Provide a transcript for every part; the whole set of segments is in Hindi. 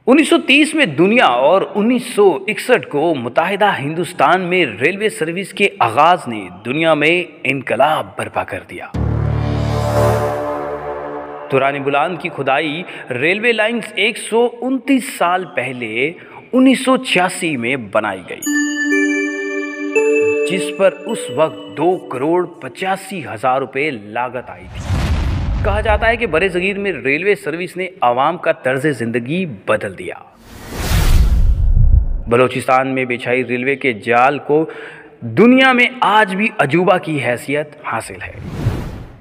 1930 में दुनिया और 1961 को मुत्तहिदा हिंदुस्तान में रेलवे सर्विस के आगाज ने दुनिया में इनकलाब बर्पा कर दिया। तुरानी बुलान की खुदाई रेलवे लाइंस 129 साल पहले 1986 में बनाई गई, जिस पर उस वक्त 2,85,00,000 रुपए लागत आई थी। कहा जाता है कि बड़े सगीर में रेलवे सर्विस ने आवाम का तर्ज जिंदगी बदल दिया। बलोचिस्तान में बिछाई रेलवे के जाल को दुनिया में आज भी अजूबा की हैसियत हासिल है।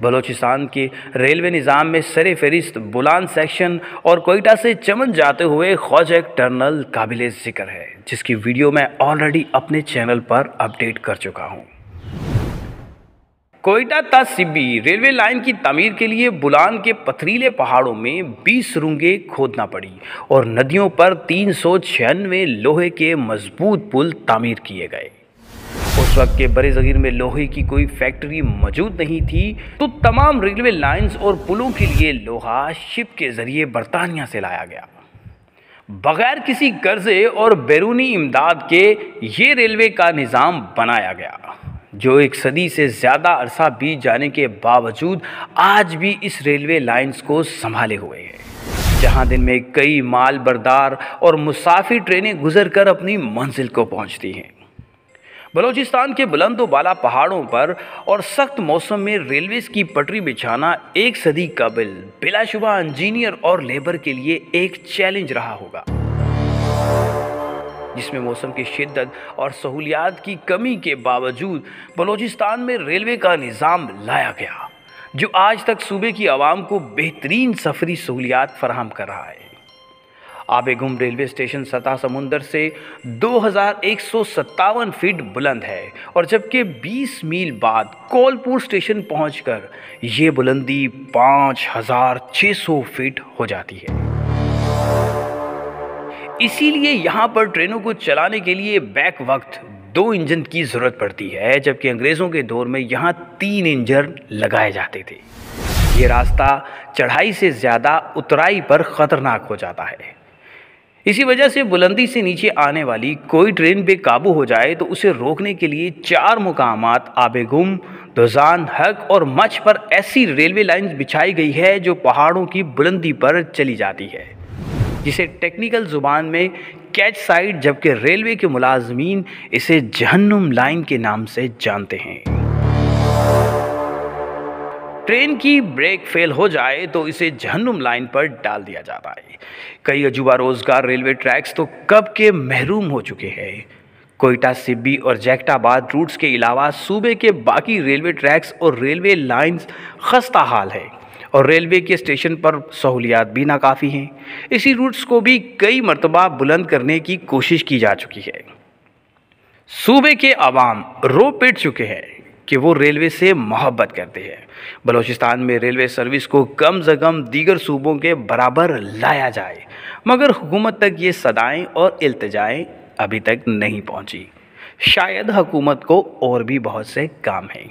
बलोचिस्तान के रेलवे निज़ाम में सरे फहरिस्त बुलान सेक्शन और कोयटा से चमन जाते हुए ख्वाजा टनल काबिल जिक्र है, जिसकी वीडियो मैं ऑलरेडी अपने चैनल पर अपडेट कर चुका हूँ। कोयटा ता सिब्बी रेलवे लाइन की तामीर के लिए बुलान के पथरीले पहाड़ों में 20 सुरंगें खोदना पड़ी और नदियों पर 396 लोहे के मजबूत पुल तामीर किए गए। उस वक्त के बड़े सगीर में लोहे की कोई फैक्ट्री मौजूद नहीं थी, तो तमाम रेलवे लाइंस और पुलों के लिए लोहा शिप के जरिए बरतानिया से लाया गया। बगैर किसी कर्जे और बैरूनी इमदाद के ये रेलवे का निज़ाम बनाया गया, जो एक सदी से ज़्यादा अरसा बीत जाने के बावजूद आज भी इस रेलवे लाइंस को संभाले हुए है, जहां दिन में कई माल बरदार और मुसाफिर ट्रेनें गुजर कर अपनी मंजिल को पहुंचती हैं। बलोचिस्तान के बुलंद बाला पहाड़ों पर और सख्त मौसम में रेलवेज की पटरी बिछाना एक सदी कबल बिलाशुबा इंजीनियर और लेबर के लिए एक चैलेंज रहा होगा, जिसमें मौसम की शिद्दत और सहूलियात की कमी के बावजूद बलोचिस्तान में रेलवे का निज़ाम लाया गया, जो आज तक सूबे की आवाम को बेहतरीन सफरी सहूलियात फराहम कर रहा है। आबेगुम रेलवे स्टेशन सतह समुंदर से 2157 फीट बुलंद है, और जबकि 20 मील बाद कोलपुर स्टेशन पहुंचकर ये बुलंदी 5600 फीट हो जाती है। इसीलिए यहाँ पर ट्रेनों को चलाने के लिए बैक वक्त 2 इंजन की ज़रूरत पड़ती है, जबकि अंग्रेज़ों के दौर में यहाँ 3 इंजन लगाए जाते थे। ये रास्ता चढ़ाई से ज़्यादा उतराई पर ख़तरनाक हो जाता है। इसी वजह से बुलंदी से नीचे आने वाली कोई ट्रेन बेकाबू हो जाए तो उसे रोकने के लिए 4 मुकामात आबेगुम, दोजान, हक और मच पर ऐसी रेलवे लाइन्स बिछाई गई है जो पहाड़ों की बुलंदी पर चली जाती है, जिसे टेक्निकल ज़ुबान में कैच साइड, जबकि रेलवे के मुलाजमीन इसे जहन्नुम लाइन के नाम से जानते हैं। ट्रेन की ब्रेक फेल हो जाए तो इसे जहन्नुम लाइन पर डाल दिया जाता है। कई अजूबा रोजगार रेलवे ट्रैक्स तो कब के महरूम हो चुके हैं। कोयटा, सिब्बी और जैकटाबाद रूट्स के अलावा सूबे के बाकी रेलवे ट्रैक्स और रेलवे लाइंस खस्ता हाल है, और रेलवे के स्टेशन पर सहूलियात भी नाकाफ़ी हैं। इसी रूट्स को भी कई मरतबा बुलंद करने की कोशिश की जा चुकी है। सूबे के अवाम रो पिट चुके हैं कि वो रेलवे से मोहब्बत करते हैं। बलोचिस्तान में रेलवे सर्विस को कम से कम दीगर सूबों के बराबर लाया जाए, मगर हुकूमत तक ये सदाएं और इल्तिजाएं अभी तक नहीं पहुंची। शायद हुकूमत को और भी बहुत से काम हैं।